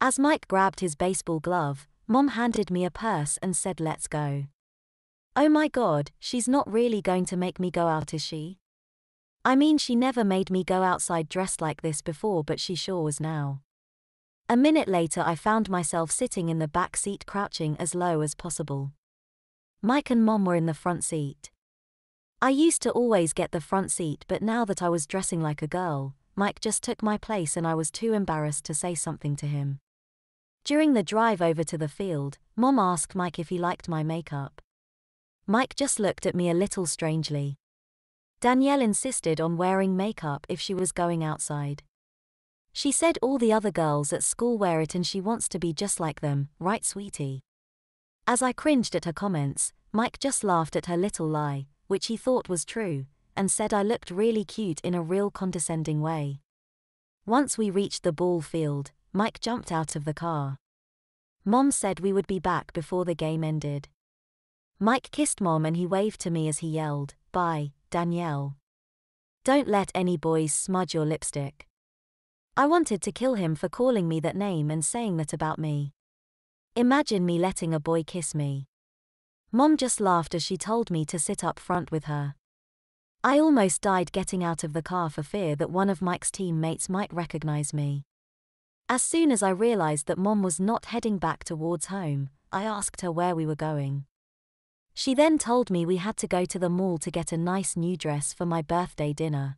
As Mike grabbed his baseball glove, Mom handed me a purse and said, "Let's go." Oh my God, she's not really going to make me go out, is she? I mean, she never made me go outside dressed like this before, but she sure was now. A minute later I found myself sitting in the back seat, crouching as low as possible. Mike and Mom were in the front seat. I used to always get the front seat, but now that I was dressing like a girl, Mike just took my place and I was too embarrassed to say something to him. During the drive over to the field, Mom asked Mike if he liked my makeup. Mike just looked at me a little strangely. Danielle insisted on wearing makeup if she was going outside. She said all the other girls at school wear it and she wants to be just like them, right, sweetie? As I cringed at her comments, Mike just laughed at her little lie, which he thought was true, and said I looked really cute in a real condescending way. Once we reached the ball field, Mike jumped out of the car. Mom said we would be back before the game ended. Mike kissed Mom and he waved to me as he yelled, "Bye, Danielle. Don't let any boys smudge your lipstick." I wanted to kill him for calling me that name and saying that about me. Imagine me letting a boy kiss me. Mom just laughed as she told me to sit up front with her. I almost died getting out of the car for fear that one of Mike's teammates might recognize me. As soon as I realized that Mom was not heading back towards home, I asked her where we were going. She then told me we had to go to the mall to get a nice new dress for my birthday dinner.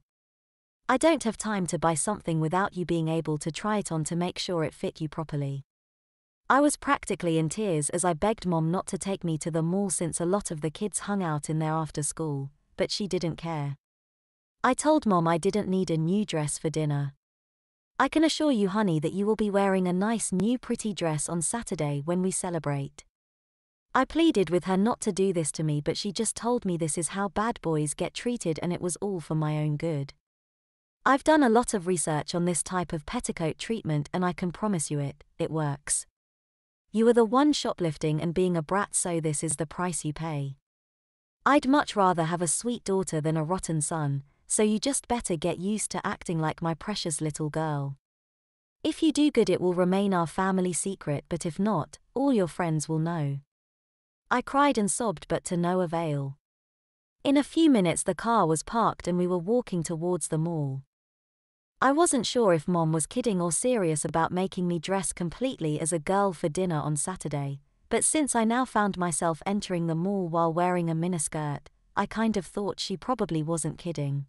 I don't have time to buy something without you being able to try it on to make sure it fit you properly. I was practically in tears as I begged Mom not to take me to the mall since a lot of the kids hung out in there after school, but she didn't care. I told Mom I didn't need a new dress for dinner. "I can assure you, honey, that you will be wearing a nice new pretty dress on Saturday when we celebrate." I pleaded with her not to do this to me, but she just told me this is how bad boys get treated and it was all for my own good. I've done a lot of research on this type of petticoat treatment and I can promise you it works. You are the one shoplifting and being a brat, so this is the price you pay. I'd much rather have a sweet daughter than a rotten son, so you just better get used to acting like my precious little girl. If you do good, it will remain our family secret, but if not, all your friends will know. I cried and sobbed, but to no avail. In a few minutes the car was parked and we were walking towards the mall. I wasn't sure if Mom was kidding or serious about making me dress completely as a girl for dinner on Saturday, but since I now found myself entering the mall while wearing a miniskirt, I kind of thought she probably wasn't kidding.